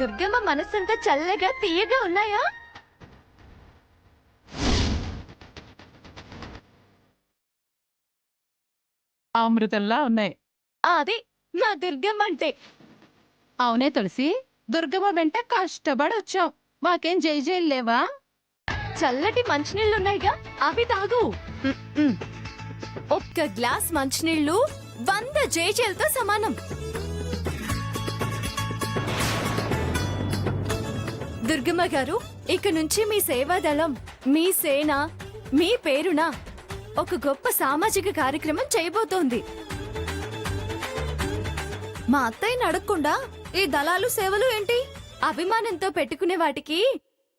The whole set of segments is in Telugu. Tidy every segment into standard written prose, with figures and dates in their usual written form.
దుర్గమ్మ మనసంతా చల్లగా తీయగా ఉన్నాయా? అమృతంలా ఉన్నాయి. అది మా దుర్గమ్మ అంటే. అవునే తులసి, దుర్గమ్మ వెంట కష్టపడొచ్చాం. మాకేం జైలు లేవా? చల్లటి మంచినీళ్ళున్నాయిగా, అవి తాగు. ఒక్క గ్లాస్ మంచినీళ్ళు 100 జేజేలతో సమానం. దుర్గమ్మ గారు, ఇక నుంచి మీ సేవాదళం, మీ సేన, మీ పేరున ఒక గొప్ప సామాజిక కార్యక్రమం చేయబోతోంది. మా అత్తయ్యని అడగకుండా ఈ దళాలు సేవలు ఏంటి? అభిమానంతో పెట్టుకునే వాటికి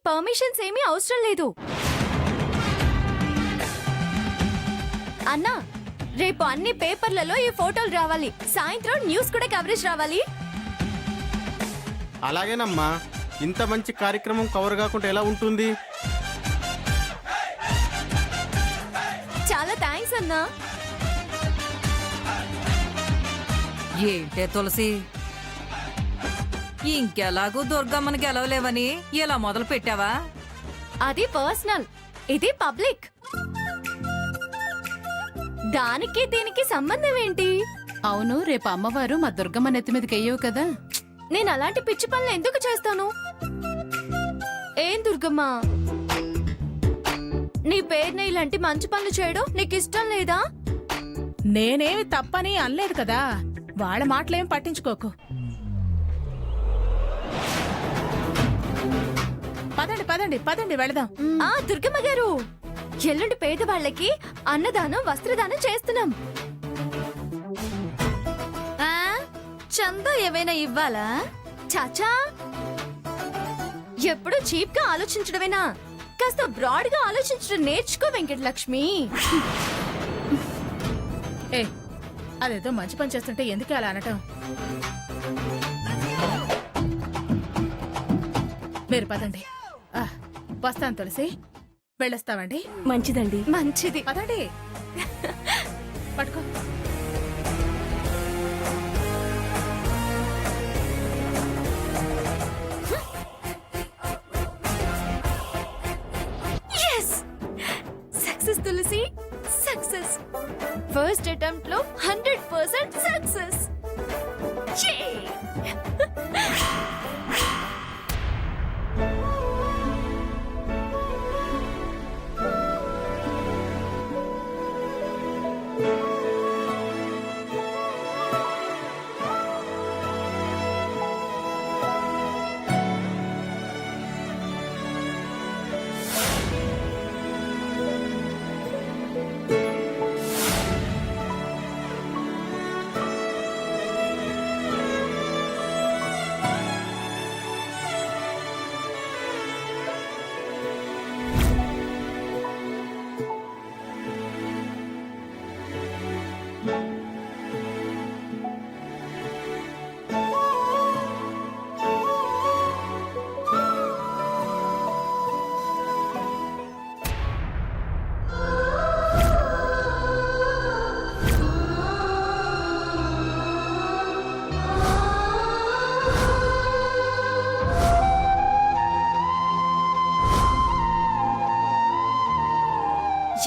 పర్మిషన్స్ ఏమీ అవసరం లేదు. అన్నా, రేపు అన్ని పేపర్లలో ఈ ఫోటోలు రావాలి. సాయంత్రం న్యూస్ కూడా కవరేజ్ రావాలి. అలాగేనమ్మా, ఇంత మంచి కార్యక్రమం కవర్ కాకుండా ఎలా ఉంటుంది? చాలా థ్యాంక్స్ అన్నా. ఏంటే తులసి, ఇంకెలాగూ దుర్గమ్మని గెలవలేవని ఇలా మొదలు పెట్టావా? అది పర్సనల్, ఇది పబ్లిక్. దానికి దీనికి సంబంధం ఏంటి? అవును, రేపు అమ్మవారు మా దుర్గమ్మ నెత్తి మీదకి వెయ్యవు కదా. నేను అలాంటి పిచ్చి పనులు ఎందుకు చేస్తాను? ఏం దుర్గమ్మ, నీ పేరుని ఇలాంటి మంచి పనులు చేయడం నీకు ఇష్టం లేదా? నేనేమి తప్పని అనలేదు కదా, వాళ్ళ మాటలేం పట్టించుకోకు. పదండి పదండి పదండి వెళదాం. ఆ దుర్గమ్మ గారు, ఎల్లుండి పేదవాళ్ళకి అన్నదానం, వస్త్రదానం చేస్తున్నాం. చందా ఏమైనా ఇవ్వాలా? చాచా, ఎప్పుడు చీప్ గా ఆలోచించడమేనా? కాస్త బ్రాడ్ గా ఆలోచించడం నేర్చుకో వెంకటలక్ష్మి. ఏ, అదేదో మంచి పని చేస్తుంటే ఎందుకు అలా అనటం? మీరు పదండి. వస్తాను తులసి, వెళ్ళొస్తామండి. మంచిదండి. మంచిది, పదండి. పట్టుకో. సక్సెస్ తులసి, సక్సెస్. ఫస్ట్ అటెంప్ట్ లో 100% సక్సెస్.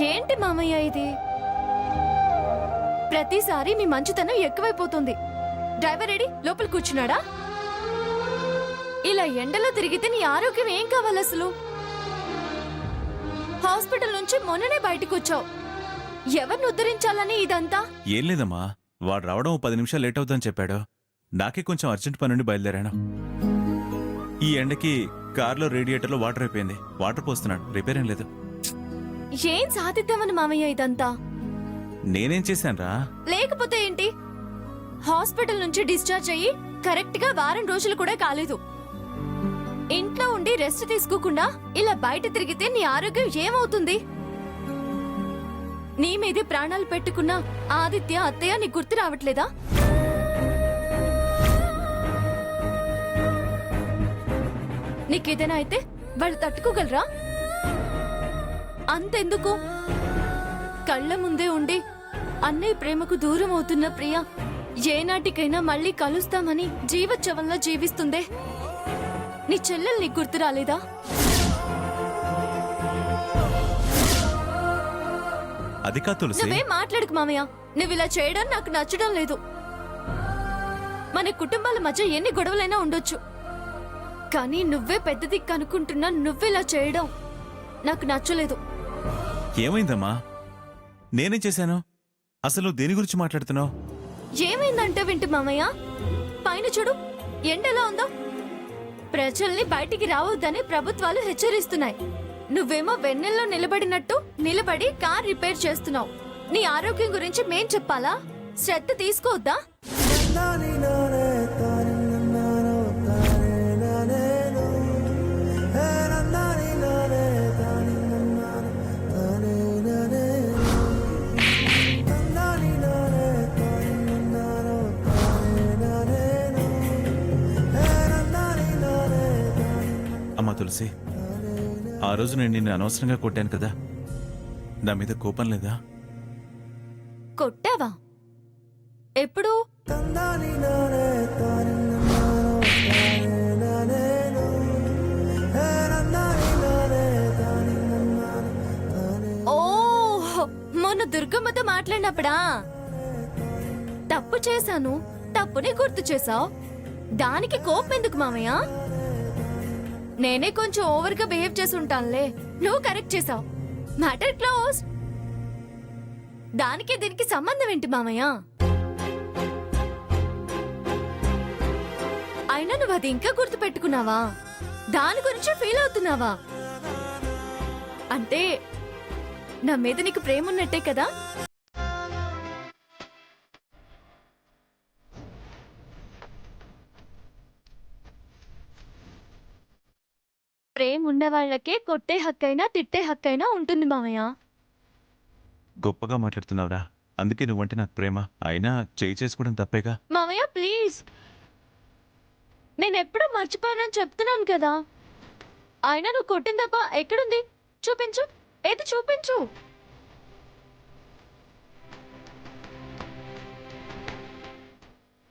ఏంటి మామయ్య ఇది? ప్రతిసారి మీ మంచితనం ఎక్కువైపోతుంది. డ్రైవర్ రెడీ లోపల కూర్చున్నాడా? ఇలా ఎండలో తిరిగితే నీ ఆరోగ్యం ఏం కావాలి అసలు? హాస్పిటల్ నుంచి మొన్ననే బయటకు వచ్చావు. ఎవరిని ఉద్ధరించాలని ఇదంతా? ఏం లేదమ్మా, వాడు రావడం 10 నిమిషాలు లేట్ అవుతుందని చెప్పాడు. నాకే కొంచెం అర్జెంట్ పని నుండి బయలుదేరాను. ఈ ఎండకి కార్లో రేడియేటర్లో వాటర్ అయిపోయింది. వాటర్ పోస్తున్నాడు, రిపేర్ ఏం లేదు. ఏం సాధిద్దామని మామయ్య ఇదంతా? నేనేం చేశానురా? లేకపోతే ఏంటి? హాస్పిటల్ నుంచి డిశ్చార్జ్ అయ్యి కరెక్ట్ గా వారం రోజులు కూడా కాలేదు. ఇంట్లో ఉండి రెస్ట్ తీసుకోకుండా ఇలా బయట తిరిగితే నీ ఆరోగ్యం ఏమవుతుంది? నీ మీదే ప్రాణాలు పెట్టుకున్న ఆదిత్య, అత్తయ్య నీకు గుర్తు రావట్లేదా? నీకేదైనా అయితే వాళ్ళు తట్టుకోగలరా? అంతెందుకు, కళ్ళ ముందే ఉండి అన్నయ్య ప్రేమకు దూరం అవుతున్న ప్రియ ఏనాటికైనా మళ్ళీ కలుస్తామని జీవోత్సవంలా జీవిస్తుందే. నీ చెల్లెలు నీకు గుర్తు రాలేదా? అది కాదు తులసి. నువ్వేం మాట్లాడుకు మామయ్య. నువ్వు ఇలా చేయడం నాకు నచ్చడం లేదు. మన కుటుంబాల మధ్య ఎన్ని గొడవలైనా ఉండొచ్చు, కానీ నువ్వే పెద్ద దిక్కు అనుకుంటున్నా నువ్విలా చేయడం నాకు నచ్చలేదు. ఏమైందమ్మా? నేనేం చేశాను? అసలు నువ్వు దేని గురించి మాట్లాడుతున్నావు? ఏమైందంటే వింటు మామయ్య, పైన చూడు ఎండెలా ఉందో. ప్రజల్ని బయటికి రావద్దని ప్రభుత్వాలు హెచ్చరిస్తున్నాయి. నువ్వేమో వెన్నెల్లో నిలబడినట్టు నిలబడి కార్ రిపేర్ చేస్తున్నావు. నీ ఆరోగ్యం గురించి మేం చెప్పాలా? శ్రద్ధ తీసుకోవద్దా? అమ్మా తులసి, ఆ రోజు నేను నిన్ను అనవసరంగా కొట్టాను కదా, నా మీద కోపం లేదా? కొట్టావా? ఎప్పుడు? ఓ, మొన్న దుర్గమ్మతో మాట్లాడినప్పుడా? తప్పు చేశాను, తప్పుని గుర్తు చేశావు. దానికి కోపం ఎందుకు మామయ్య? నేనే కొంచెం ఓవర్ గా బిహేవ్ చేసి ఉంటానులే, నువ్వు కరెక్ట్ చేసావు. Matter close. దానికి దీనికి సంబంధం ఏంటి మామయ్య? అయినా నువ్వు అది ఇంకా గుర్తు పెట్టుకున్నావా? దాని గురించి ఫీల్ అవుతున్నావా? అంటే నా మీద నీకు ప్రేమ ఉన్నట్టే కదా? ప్రేమ ఉన్న వాళ్ళకే కొట్టే హక్కైనా తిట్టే హక్కైనా ఉంటుంది మామయ్య. గొప్పగా మాట్లాడుతున్నావురా, అందుకే నువ్వంటే నాకు ప్రేమ. అయినా చేయి చేసుకోవడం తప్పేగా. మామయ్య ప్లీజ్, నేను ఎప్పుడూ మర్చిపోయానని చెప్తున్నాను కదా. అయినా నువ్వు కొట్టిన తప్ప ఎక్కడుంది? చూపించు, ఏది చూపించు.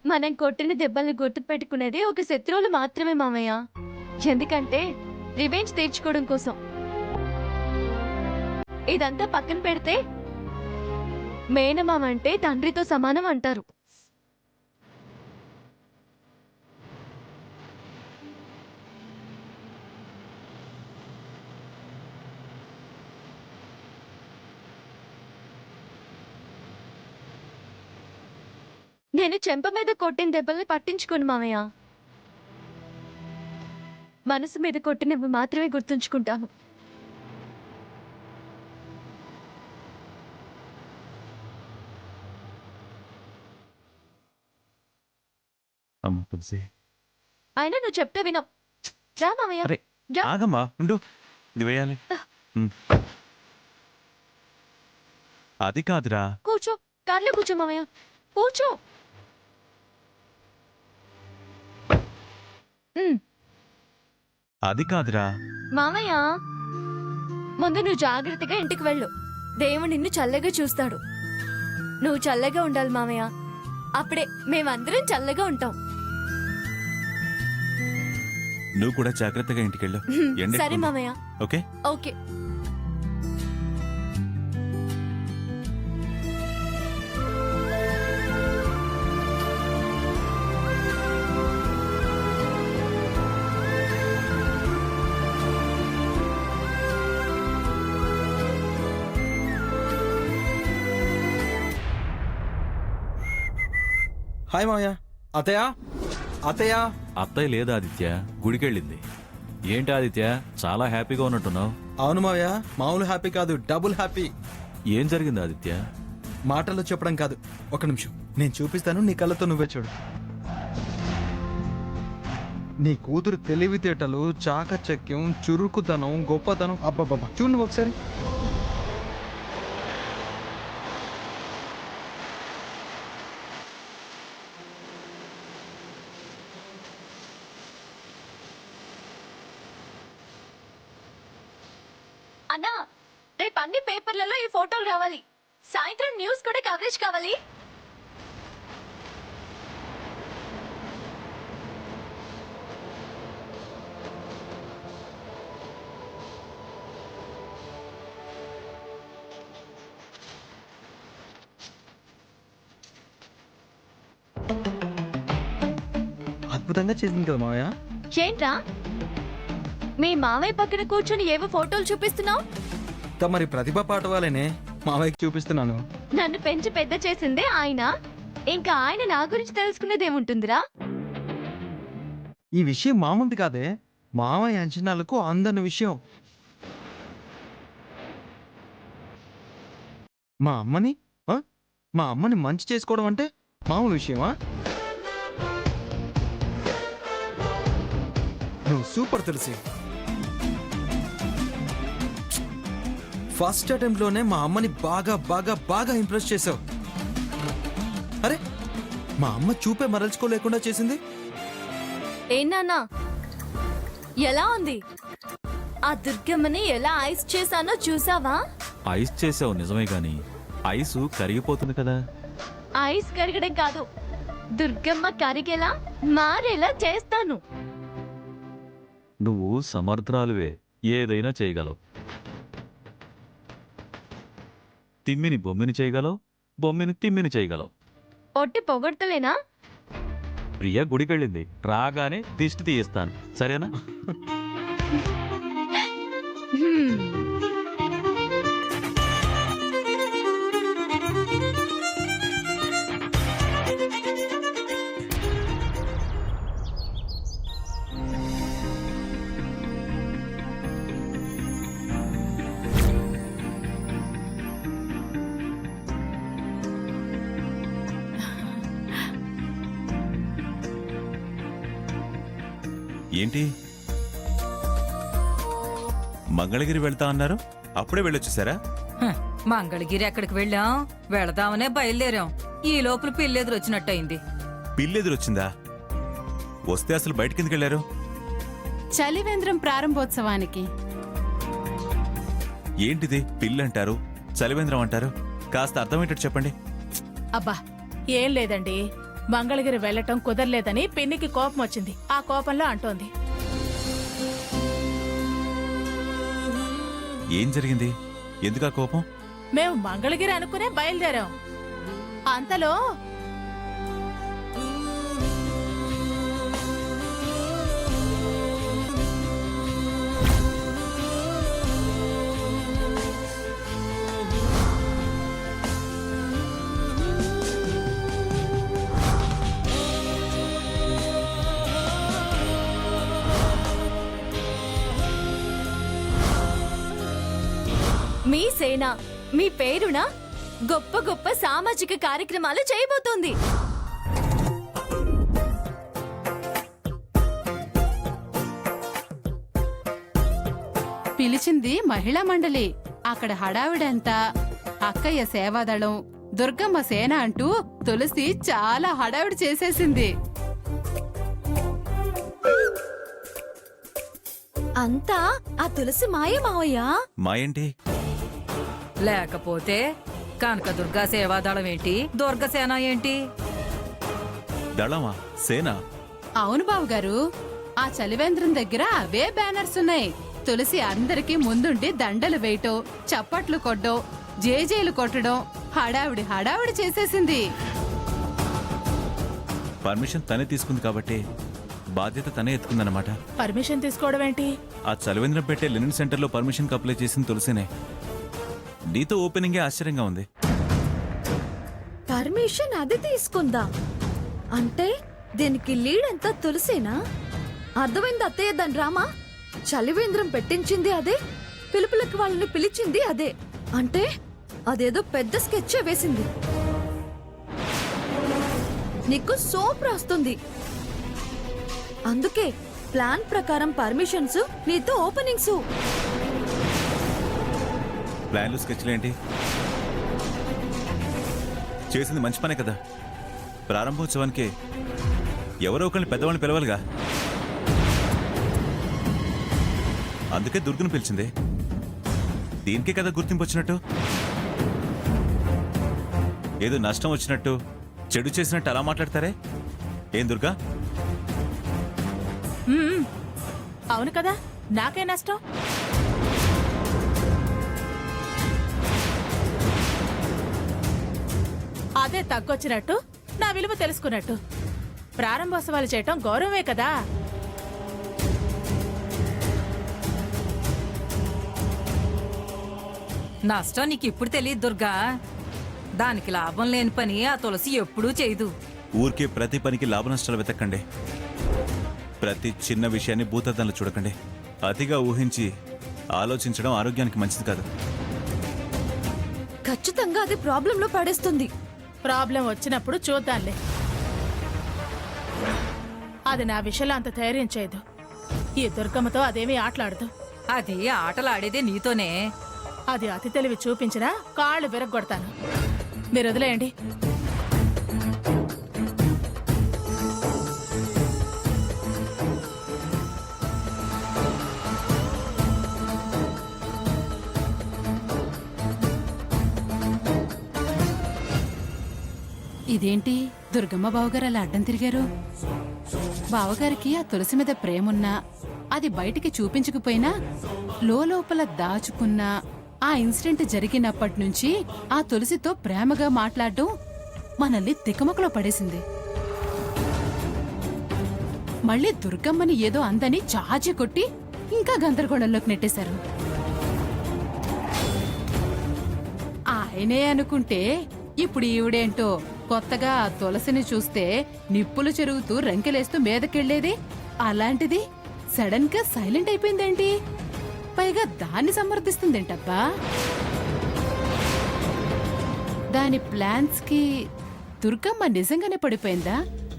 మనం కొట్టిన దెబ్బల్ని గుర్తు పెట్టుకునేది ఒక శత్రువులు మాత్రమే మామయ్య. ఎందుకంటే రివెంజ్ తీర్చుకోవడం కోసం. ఇదంతా పక్కన పెడితే మేనమామ అంటే తండ్రితో సమానం అంటారు. నేను చెంప మీద కొట్టిన దెబ్బల్ని పట్టించుకోను మామయ్య. మనసు మీద కొట్టినవి మాత్రమే గుర్తుంచుకుంటాను. అమ్మ తులసి, అయినా నువ్వు చెప్తే వినవు. రా మామయ్య, అరే రా. ఆగమ్మా, ఉండు, ఇది వేయాలి. అది కాదురా. కూర్చో, కార్లో కూర్చో మామయ్య, కూర్చో. అది కాదురా. మామయ్య, ముందు నువ్వు జాగ్రత్తగా ఇంటికి వెళ్ళు. దేవుడు నిన్ను చల్లగా చూస్తాడు. నువ్వు చల్లగా ఉండాలి మామయ్య, అప్పుడే మేమందరం చల్లగా ఉంటాం. నువ్వు కూడా జాగ్రత్తగా ఇంటికెళ్ళు. ఎండ సరే ఎక్కువ ఉంది. మామయ్య. ఓకే. ఓకే. హాయ్ మావయ్య. అత్తయ్య, అత్తయ్య. అత్తయ్య లేదు ఆదిత్య, గుడికెళ్ళింది. ఏంటి ఆదిత్య, చాలా హ్యాపీగా ఉన్నట్టున్నావు? అవును మావయ్య, మామూలు హ్యాపీ కాదు, డబుల్ హ్యాపీ. ఏం జరిగింది ఆదిత్య? మాటల్లో చెప్పడం కాదు, ఒక నిమిషం నేను చూపిస్తాను, నీ కళ్ళతో నువ్వే చూడు. నీ కూతురు తెలివితేటలు, చాకచక్యం, చురుకుతనం, గొప్పతనం, అబ్బబ్బబ్బా, చూడు నువ్వు ఒకసారి. అన్నా, రేపు అన్ని పేపర్లలో ఈ ఫోటోలు రావాలి. సాయంత్రం న్యూస్ కూడా కవరేజ్ కావాలి. అద్భుతంగా చేసింది కదా మావయ్య. ఏంట్రా మీ మావయ్య పక్కన కూర్చొని ఏవో ఫోటోలు చూపిస్తున్నావు? మరి ప్రతిభ పాటవాలేనే మావయ్యకి చూపిస్తున్నాను. నన్ను పెంచి పెద్ద చేసిందే ఆయన, ఇంకా ఆయన నా గురించి తెలుసుకునేది ఏముంటుందిరా? ఈ విషయం మామూలుది కాదే, మావయ్య అంచనాలకు అందని విషయం. మా అమ్మని మంచి చేసుకోవడం అంటే మామూలు విషయమా? నువ్వు సూపర్ తులసి. ఫస్ట్ అటెంప్ట్ లోనే మా అమ్మని బాగా బాగా బాగా ఇంప్రెస్ చేసావు. అరే, మా అమ్మ చూపే మరల్చుకోలేకుండా చేసింది. ఏనాన్నా ఎలా ఉంది? ఆ దుర్గమ్మని ఎలా ఐస్ చేశానో చూసావా? ఐస్ చేసావు నిజమే గాని ఐసు కరిగిపోతుంది కదా. ఐస్ కరగడం కాదు, దుర్గమ్మ కరిగేలా మారేలా చేస్తాను. నువ్వు సమర్థురాలువే, ఏదైనా చేయగలవు. తిమ్మిని బొమ్మిని చేయగలవు, బొమ్మిని తిమ్మిని చేయగలవు. ఒట్టి పొగడ్తలేనా? ప్రియ గుడికెళ్ళింది, రాగానే దిష్టి తీయిస్తాను, సరేనా? హ్మ్. ఏంటి మంగళగిరి వెళ్తా అన్నారు, అప్పుడే వెళ్ళొచ్చేసారా? హ, మంగళగిరి ఎక్కడికి వెళ్ళాం? వెళదామనే బయలుదేరాం. ఈ లోపల పిల్లెదురు వచ్చినట్టయింది. పిల్లెదురొచ్చిందా? వస్తే అసలు బయటికి ఎందుకు వెళ్ళారు? చలివేంద్రం ప్రారంభోత్సవానికి. ఏంటిది పిల్లంటారు, చలివేంద్రం అంటారు? కాస్త అర్థమయ్యేటట్టు చెప్పండి. అబ్బా ఏం లేదండి, మంగళగిరి వెళ్ళటం కుదరలేదని పిన్నికి కోపం వచ్చింది. ఆ కోపంలో అంటోంది. ఏం జరిగింది? ఎందుకా కోపం? మేము మంగళగిరి అనుకునే బయలుదేరాం. అంతలో మీ సేన మీ పేరున గొప్ప గొప్ప సామాజిక కార్యక్రమాలు చేయబోతోంది. పిలిచింది మహిళా మండలి. అక్కడ హడావిడంతా అక్కయ్య సేవాదళం, దుర్గమ్మ సేన అంటూ తులసి చాలా హడావిడి చేసేసింది. అంతా ఆ తులసి మాయ మావయ్యా. మా ఏంటి? లేకపోతే కనకదుర్గా సేవాదళం ఏంటి, దుర్గసేన ఏంటి? దళమా, సేన? అవును బావగారు, ఆ చలివేంద్రం దగ్గర అవే బ్యానర్స్ ఉన్నాయి. తులసి అందరికీ ముందుండి దండలు వేయటం, చప్పట్లు కొట్టడం, జేజేలు కొట్టడం, హడావిడి హడావిడి చేసేసింది. పర్మిషన్ తనే తీసుకుంది కాబట్టి బాధ్యత తనే ఎత్తుకుందన్నమాట. పర్మిషన్ తీసుకోవడం ఏంటి? ఆ చలివేంద్రం పెట్టే లెనిన్ సెంటర్లో పర్మిషన్కి అప్లై చేసిన తులసినే. నీతో ఓపెనింగే ఆశ్చర్యంగా ఉంది. పర్మిషన్ అది తీసుకుందా అంటే దీనికి లీడ్ అంతా తులసేనా? అర్థమైంది అత్తయ్య దాని డ్రామా. చలివేంద్రం పెట్టించింది అదే, పిలుపులకి వాళ్ళని పిలిచింది అదే. అంటే అదేదో పెద్ద స్కెచ్ వేసింది. నీకు సోప్ రాస్తుంది. అందుకే ప్లాన్ ప్రకారం పర్మిషన్స్, నీతో ఓపెనింగ్స్. ప్లాన్లు స్కెచ్లు ఏంటి? చేసింది మంచి పనే కదా. ప్రారంభోత్సవానికి ఎవరో ఒకరిని పెద్దవాళ్ళని పిలవాలిగా. అందుకే దుర్గను పిలిచింది. దీనికే కదా గుర్తింపు వచ్చినట్టు. ఏదో నష్టం వచ్చినట్టు, చెడు చేసినట్టు అలా మాట్లాడతారే ఏం దుర్గా? అవును కదా, నాకే నష్టం. అదే తగ్గొచ్చినట్టు, నా విలువ తెలుసుకున్నట్టు. ప్రారంభోత్సవాలు చేయటం గౌరవమే కదా. నష్టం నీకు ఇప్పుడు తెలియదు దుర్గా. దానికి లాభం లేని పని ఆ తులసి ఎప్పుడూ చేయదు. ఊరికే ప్రతి పనికి లాభ నష్టాలు వెతకండి. ప్రతి చిన్న విషయాన్ని భూతద్దంలో చూడకండి. అతిగా ఊహించి ఆలోచించడం ఆరోగ్యానికి మంచిది కాదు. ఖచ్చితంగా అది ప్రాబ్లంలో పడేస్తుంది. ప్రాబ్లం వచ్చినప్పుడు చూద్దాంలే. అది నా విషయంలో అంత ధైర్యం చేయదు. ఈ దుర్గమ్మతో అదేమీ ఆటలాడదు. అది ఆటలాడేదే నీతోనే. అది అతి తెలివి చూపించినా కాళ్ళు విరగ్గొడతాను. మీరు వదిలేయండి. ఇదేంటి దుర్గమ్మ బావగారు అలా అడ్డం తిరిగారు? బావగారికి ఆ తులసి మీద ప్రేమున్నా అది బయటికి చూపించకపోయినా లోపల దాచుకున్నా ఆ ఇన్సిడెంట్ జరిగినప్పటి నుంచి ఆ తులసితో ప్రేమగా మాట్లాడడం మనల్ని తికమకలో పడేసింది. మళ్ళీ దుర్గమ్మని ఏదో అందని చాచి కొట్టి ఇంకా గందరగోళంలోకి నెట్టేశారు. ఆయనే అనుకుంటే ఇప్పుడు ఈవిడేంటో కొత్తగా ఆ తులసిని చూస్తే నిప్పులు చెరుగుతూ రంకెలేస్తూ మీదకెళ్లేది. అలాంటిది సడన్ గా సైలెంట్ అయిపోయిందేంటి? పైగా దాన్ని సమర్థిస్తుందేంటబ్బా? దాని ప్లాన్స్ కి దుర్గమ్మ నిజంగానే పడిపోయిందా,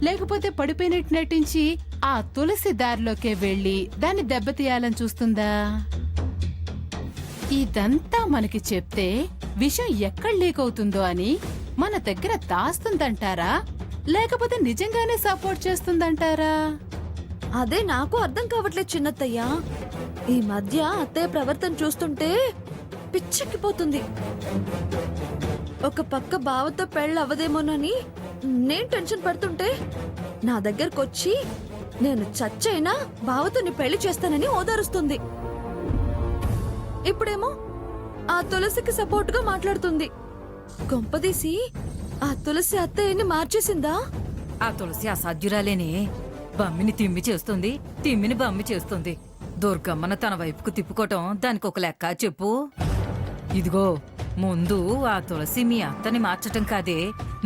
లేకపోతే పడిపోయినట్టు నటించి ఆ తులసి దారిలోకే వెళ్లి దాన్ని దెబ్బతీయాలని చూస్తుందా? ఇదంతా మనకి చెప్తే విషయం ఎక్కడ లీక్ అవుతుందో అని మన దగ్గర దాస్తుందంటారా, లేకపోతే నిజంగానే సపోర్ట్ చేస్తుందంటారా? అదే నాకు అర్థం కావట్లేదు చిన్నత్తయ్యా. ఈ మధ్య అత్తయ్య ప్రవర్తన చూస్తుంటే పిచ్చెక్కిపోతుంది. ఒక పక్క బావతో పెళ్ళవదేమోనని నేను టెన్షన్ పడుతుంటే నా దగ్గరకొచ్చి నేను చచ్చైనా బావతో నీ పెళ్లి చేస్తానని ఓదారుస్తుంది. ఇప్పుడేమో ఆ తులసికి సపోర్ట్ గా మాట్లాడుతుంది. కొంపదీసి ఆ తులసి అత్తయ్యని మార్చేసిందా? ఆ తులసి అసాధ్యురాలేనే. బమ్మిని తిమ్మి చేస్తుంది, తిమ్మిని బమ్మి చేస్తుంది. దుర్గమ్మను తన వైపుకు తిప్పుకోవటం దానికి ఒక లెక్క చెప్పు. ఇదిగో ముందు ఆ తులసి మీ అత్తని మార్చటం కాదే,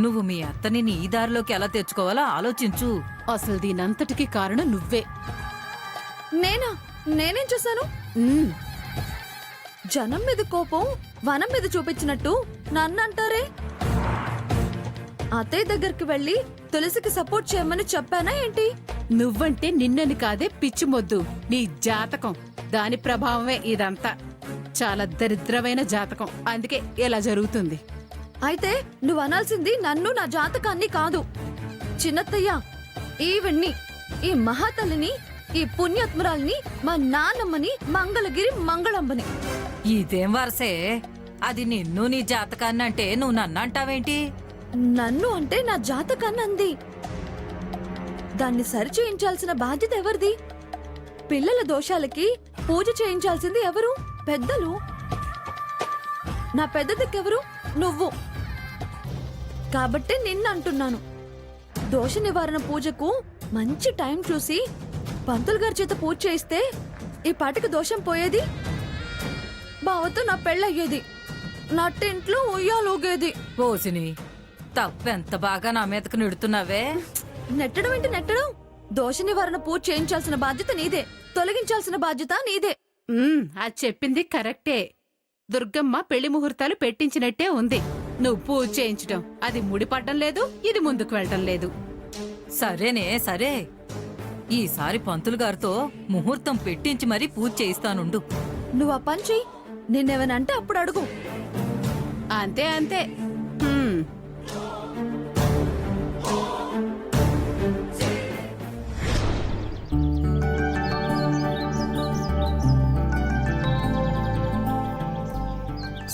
నువ్వు మీ అత్తని నీ దారిలోకి ఎలా తెచ్చుకోవాలో ఆలోచించు. అసలు దీనంతటికి కారణం నువ్వే. నేనేం చేశాను? ఉమ్, జనం మీద కోపం వనం మీద చూపించినట్టు నన్ను అంటారే. అత్తయ్య దగ్గరికి వెళ్ళి తులసికి సపోర్ట్ చేయమని చెప్పానా ఏంటి? నువ్వంటే నిన్నని కాదే పిచ్చి మొద్దు. నీ జాతకం, దాని ప్రభావమే ఇదంతా. చాలా దరిద్రమైన జాతకం, అందుకే ఇలా జరుగుతుంది. అయితే నువ్వు అనాల్సింది నన్ను, నా జాతకాన్ని కాదు. చిన్నత్తయ్య, ఈవిడ్ని, ఈ మహాతల్లిని, ఈ పుణ్యాత్మురాల్ని, మా నాన్నమ్మని, మంగళగిరి మంగళంబని. ఇదేం వరసే? అది నిన్ను నీ జాతకాన్ని అంటే నువ్వు నన్ను అంటావేంటి? నన్ను అంటే నా జాతకాన్ని అంది. దాన్ని సరిచేయించాల్సిన బాధ్యత ఎవరిది? పిల్లల దోషాలకి పూజ చేయించాల్సింది ఎవరు? పెద్దలు. నా పెద్ద దిక్కెవరు? నువ్వు. కాబట్టి నిన్నంటున్నాను. దోష నివారణ పూజకు మంచి టైం చూసి పంతులు గారి చేత పూజ చేయిస్తే ఈ పాటికి దోషం పోయేది, బావతో నా పెళ్ళయ్యేది, నా టెంట్లో ఉయ్యాలూగేది. పోసిని తప్పెంత బాగా నా మీదకు నెడుతున్నావే. నెట్టడం ఏంటి నెట్టడం? దోష నివారణ పూజ చేయించాల్సిన బాధ్యత నీదే, తొలగించాల్సిన బాధ్యత నీదే. అది చెప్పింది కరెక్టే. దుర్గమ్మ పెళ్లి ముహూర్తాలు పెట్టించినట్టే ఉంది. నువ్వు పూజ చేయించడం అది ముడిపడ్డం లేదు, ఇది ముందుకు వెళ్ళటం లేదు. సరేనే సరే, ఈసారి పంతులు గారితో ముహూర్తం పెట్టించి మరీ పూజ చేయిస్తానుండు. నువ్వు ఆ పని చెయ్యి. నిన్నేమనంటే అప్పుడు అడుగు. అంతే అంతే. హ్మ్.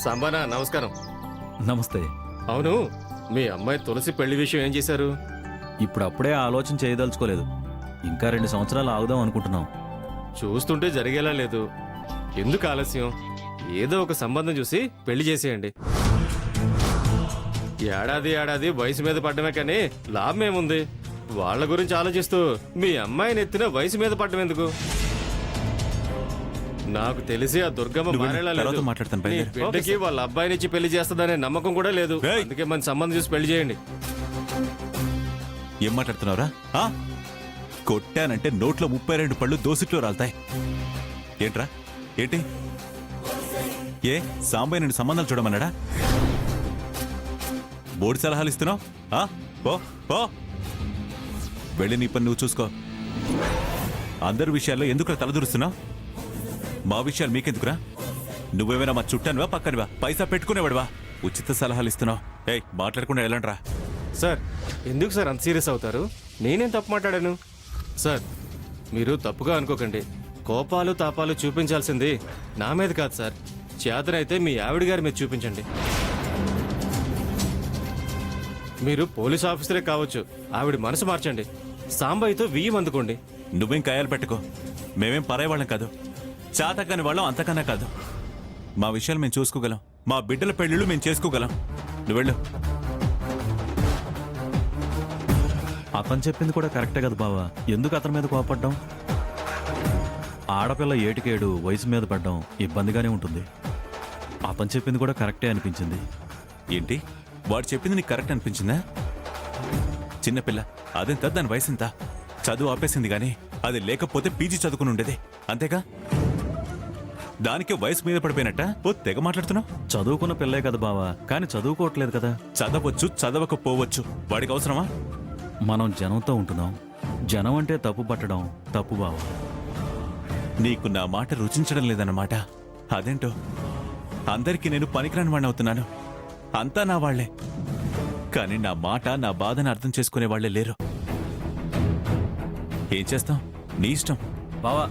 సంబన నమస్కారం. నమస్తే. అవును, మీ అమ్మాయి తులసి పెళ్లి విషయం ఏం చేశారు? ఇప్పుడు అప్పుడే ఆలోచన చేయదలుచుకోలేదు. ఇంకా 2 సంవత్సరాలు ఆగుదాం అనుకుంటున్నాం. చూస్తుంటే జరిగేలా లేదు. ఎందుకు ఆలస్యం? ఏదో ఒక సంబంధం చూసి పెళ్లి చేసేయండి. ఏడాది వయసు మీద పడ్డమే కానీ లాభం ఏముంది? వాళ్ళ గురించి ఆలోచిస్తూ మీ అమ్మాయిని ఎత్తిన వయసు మీద పడ్డం ఎందుకు? నాకు తెలిసి ఆ దుర్గమ్మ నువ్వు మారేలా తర్వాత లేదు. మాట్లాడతాను, నీ బయలుదేరు. బిడ్డకి వాళ్ళ అబ్బాయినిచ్చి పెళ్లి చేస్తుందనే నమ్మకం కూడా లేదు. ఏయ్! అందుకే మన సంబంధం చూసి పెళ్లి చేయండి. ఏం మాట్లాడుతున్నావురా? ఆ? కొట్టానంటే నోట్లో 32 పళ్ళు దోసిట్లో రాలుతాయి. ఏంట్రా? ఏంటి? ఏ సాంబయ్య నిన్ను సంబంధాలు చూడమన్నాడా? బోర్డు సలహాలు ఇస్తున్నావు? ఆ? పో పో, వెళ్ళి నీ పని నువ్వు చూసుకో. అందరి విషయాల్లో ఎందుకు తలదూరుస్తున్నావు? మా విషయాలు మీకెందుకురా? నువ్వేమైనా మా చుట్టానువా, పక్కనివా, పైసా పెట్టుకునేవాడువా? ఉచిత సలహాలు ఇస్తున్నావు. ఏయ్, మాట్లాడకుండా వెళ్ళండ్రా. సార్, ఎందుకు సార్ అంత సీరియస్ అవుతారు? నేనేం తప్పు మాట్లాడాను? సార్, మీరు తప్పుగా అనుకోకండి. కోపాలు తాపాలు చూపించాల్సింది నా మీద కాదు సార్. చేతనైతే మీ ఆవిడ గారి మీద చూపించండి. మీరు పోలీస్ ఆఫీసరే కావచ్చు, ఆవిడ మనసు మార్చండి. సాంబయ్యతో 1000 అందుకోండి. నువ్వేం కాయాలు పెట్టుకో. మేమేం పరాయవాళ్ళం కాదు, చాతకాని వాళ్ళం అంతకన్నా కాదు. మా విషయాలు మేము చూసుకోగలం, మా బిడ్డల పెళ్ళిళ్ళు మేము చేసుకోగలం. నువ్వెళ్ళు. అతను చెప్పింది కూడా కరెక్టే కదా బావా, ఎందుకు అతని మీద కోపడ్డాం? ఆడపిల్ల ఏటికేడు వయసు మీద పడ్డం ఇబ్బందిగానే ఉంటుంది. అతను చెప్పింది కూడా కరెక్టే అనిపించింది. ఏంటి, వాడు చెప్పింది నీకు కరెక్ట్ అనిపించిందా? చిన్నపిల్ల, అదెంత, దాని వయసెంత? చదువు ఆపేసింది గాని అది లేకపోతే పీజీ చదువుకుని ఉండేది, అంతేగా? దానికి వయసు మీద పడిపోయినట్ట ఓ తెగ మాట్లాడుతున్నావు. చదువుకున్న పిల్లే కదా బావా, కానీ చదువుకోవట్లేదు కదా. చదవచ్చు, చదవకపోవచ్చు, వాడికి అవసరమా? మనం జనంతో ఉంటున్నాం, జనం అంటే తప్పు పట్టడం తప్పు బావా. నీకు నా మాట రుచించడం లేదన్నమాట. అదేంటో, అందరికీ నేను పనికిరాని వాడిని అవుతున్నాను. అంతా నా వాళ్లే, కానీ నా మాట, నా బాధను అర్థం చేసుకునే వాళ్లే లేరు. ఏం చేస్తాం, నీ ఇష్టం. బావా,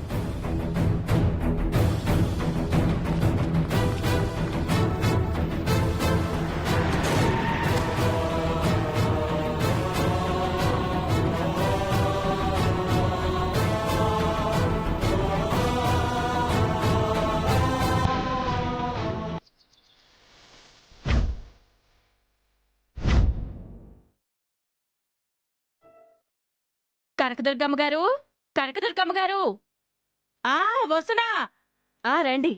కనకదుర్గమ్మ గారు, కనకదుర్గమ్మ గారు. ఆ వస్తున్నా. రండి.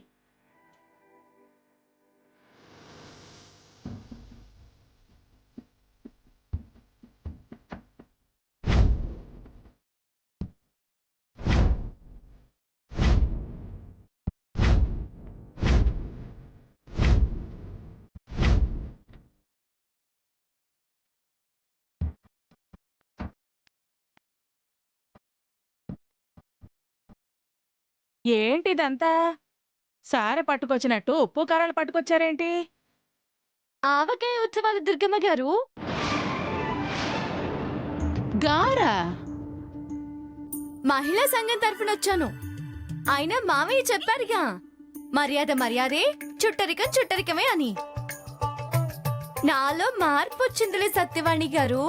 ఏంటిదంతా? సారె పట్టుకొచ్చినట్టు ఉప్పు కారాలు పట్టుకొచ్చారేంటి? ఆవకాయ ఉత్సవాలు దుర్గమ్మ గారు. గారా? మహిళా సంఘం తరఫున వచ్చాను. అయినా మావయ్య చెప్పారుగా, మర్యాద మర్యాదే, చుట్టరికం చుట్టరికమే అని. నాలో మార్పు వచ్చిందిలే సత్యవాణి గారు.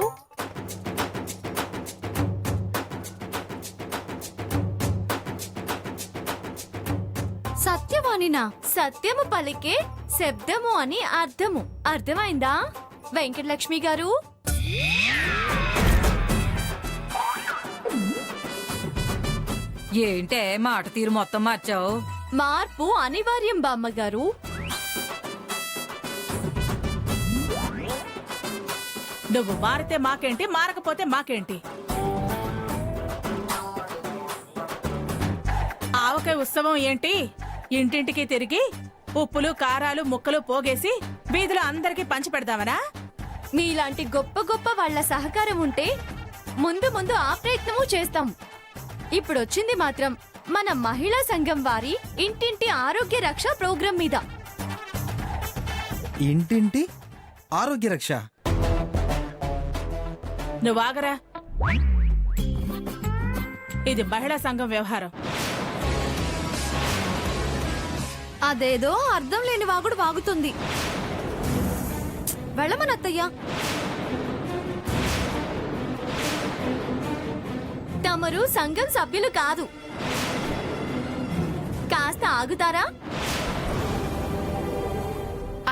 సత్యవాణినా? సత్యము పలికే శబ్దము అని అర్థము. అర్థమైందా వెంకటలక్ష్మి గారు? ఏంటే మాట తీరు మొత్తం మార్చావు? మార్పు అనివార్యం బామ్మగారు. నువ్వు మారితే మాకేంటి, మారకపోతే మాకేంటి? ఆవకాయ ఉత్సవం ఏంటి? ఇంటింటికి తిరిగి ఉప్పులు కారాలు ముక్కలు పోగేసి వీధిలో అందరికీ పంచి పెడదామనా? మీలాంటి గొప్ప గొప్ప వాళ్ళ సహకారం ఉంటే ముందు ముందు ఆ ప్రయత్నము చేస్తాం. ఇప్పుడొచ్చింది మాత్రం మన మహిళా సంఘం వారి ఇంటింటి ఆరోగ్య రక్ష ప్రోగ్రాం మీద. ఇంటింటి ఆరోగ్య రక్ష? నువ్వు ఆగరా. ఇది మహిళా సంఘం వ్యవహారం. అదేదో అర్థం లేని వాగుడు వాగుతుంది. వెళ్ళమనత్తయ్యా. తమరు సంఘం సభ్యులు కాదు. కాస్త ఆగుతారా?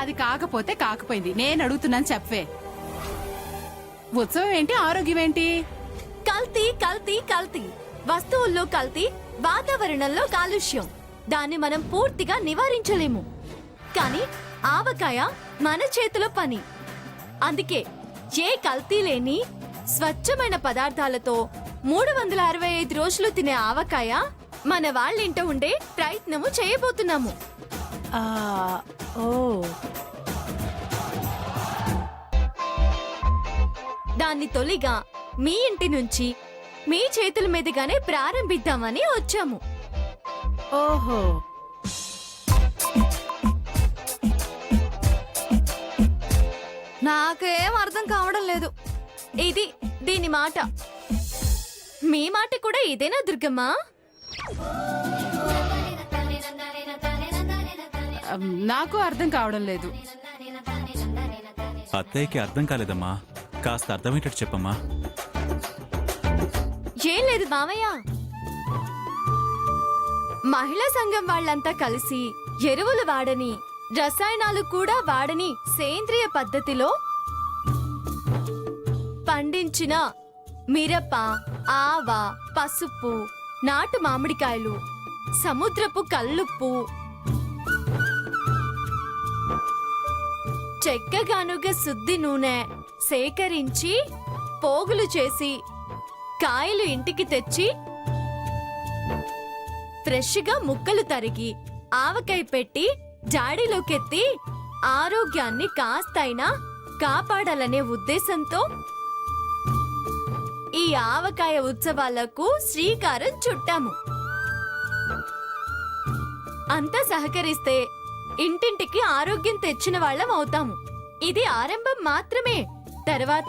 అది కాకపోతే కాకపోయింది, నేను అడుగుతున్నాను చెప్పవే. ఉత్సవం ఏంటి, ఆరోగ్యం ఏంటి? కల్తీ కల్తీ కల్తీ, వస్తువుల్లో కల్తీ, వాతావరణంలో కాలుష్యం. దాన్ని మనం పూర్తిగా నివారించలేము, కానీ ఆవకాయ మన చేతిలో పని. అందుకే ఏ కల్తీ లేని స్వచ్ఛమైన పదార్థాలతో 365 రోజులు తినే ఆవకాయ మన వాళ్ళింట ఉండే ప్రయత్నము చేయబోతున్నాము. ఆ, ఓ దాన్ని తొలిగా మీ ఇంటి నుంచి మీ చేతుల మీదుగానే ప్రారంభిద్దామని వచ్చాము. ఓహో, నాకేం అర్థం కావడం లేదు. ఇది దీని మాట. మీ మాట కూడా ఇదేనా దుర్గమ్మ? నాకు అర్థం కావడం లేదు. అత్తయ్యకి అర్థం కాలేదమ్మా, కాస్త అర్థమయ్యేటట్టు చెప్పమ్మా. ఏం లేదు మామయ్య, మహిళా సంఘం వాళ్ళంతా కలిసి ఎరువులు వాడని, రసాయనాలు కూడా వాడని సేంద్రియ పద్ధతిలో పండించిన మిరప, ఆవ, పసుపు, నాటు మామిడికాయలు, సముద్రపు కల్లుప్పు, చెక్కగానుగ శుద్ధి నూనె సేకరించి పోగులు చేసి కాయలు ఇంటికి తెచ్చి ఫ్రెష్గా ముక్కలు తరిగి ఆవకాయ పెట్టి జాడీలోకెత్తి ఆరోగ్యాన్ని కాస్తైనా కాపాడాలనే ఉద్దేశంతో ఈ ఆవకాయ ఉత్సవాలకు శ్రీకారం చుట్టాము. అంతా సహకరిస్తే ఇంటింటికి ఆరోగ్యం తెచ్చిన వాళ్ళం అవుతాము. ఇది ఆరంభం మాత్రమే. తర్వాత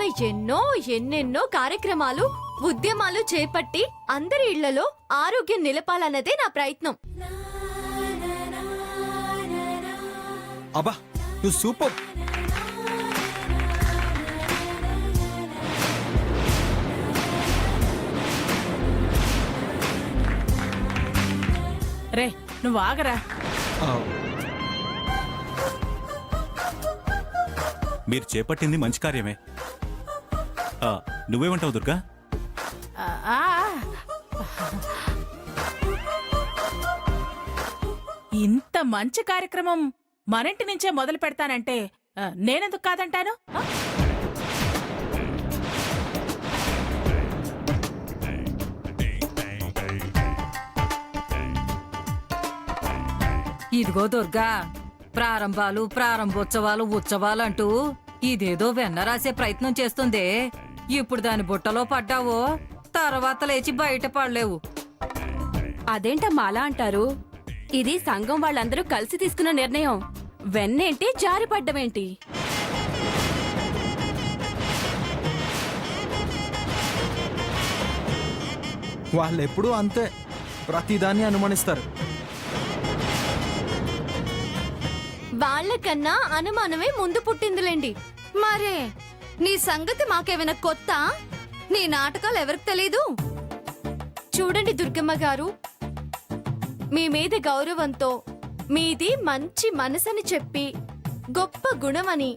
ఎన్నెన్నో కార్యక్రమాలు, ఉద్యమాలు చేపట్టి అందరి ఇళ్లలో ఆరోగ్యం నిలపాలన్నదే నా ప్రయత్నం. అబ్బా నువ్వు సూపర్. రే నువ్వు ఆగరా. మీరు చేపట్టింది మంచి కార్యమే. నువ్వేమంటావు దుర్గా? ఆ, ఆ. ఇంత మంచి కార్యక్రమం మనింటి నుంచే మొదలు పెడతానంటే నేనెందుకు కాదంటాను? ఆ? ఇదిగో దుర్గా, ప్రారంభాలు, ప్రారంభోత్సవాలు, ఉత్సవాలంటూ ఇదేదో వెన్న రాసే ప్రయత్నం చేస్తుందే. ఇప్పుడు దాని బుట్టలో పడ్డావో తర్వాత లేచి బయట పడలేవు. అదేంటమ్మా అలా అంటారు? ఇది సంఘం వాళ్ళందరూ కలిసి తీసుకున్న నిర్ణయం. వెన్నేంటి, జారిపడ్డమేంటి? వాళ్ళు ఎప్పుడూ అంతే, ప్రతిదాన్ని అనుమానిస్తారు. వాళ్ళకన్నా అనుమానమే ముందు పుట్టిందిలేండి. మరే నీ సంగతి మాకేమైనా కొత్త? నీ నాటకాలు ఎవరికి తెలీదు? చూడండి దుర్గమ్మ గారు, మీ మీద గౌరవంతో మీది మంచి మనసని చెప్పి గొప్ప గుణమని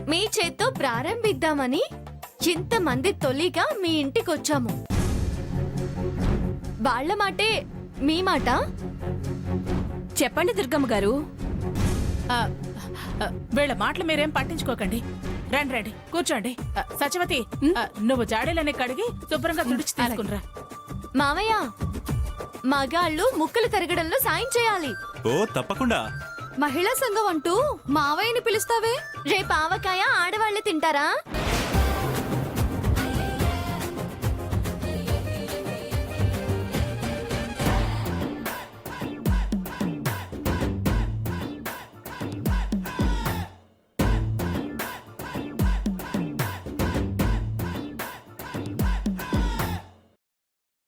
మీ చేత్తో ప్రారంభిద్దామని ఇంతమంది తొలిగా మీ ఇంటికొచ్చాము. వాళ్ళ మాటే మీ మాట. చెప్పండి దుర్గమ్మ గారు. ఆ, వీళ్ళ మాటలు మీరేం పట్టించుకోకండి. రండి రండి కూర్చోండి. సత్యవతి, నువ్వు జాడీలనే కడిగి శుభ్రంగా తుడిచి తీసుకునిరా. మామయ్య, మగాళ్ళు ముక్కలు తరగడంలో సాయం చేయాలి. ఓ తప్పకుండా. మహిళా సంఘం అంటూ మావయ్యని పిలుస్తావే? రేపు ఆవకాయ ఆడవాళ్లే తింటారా?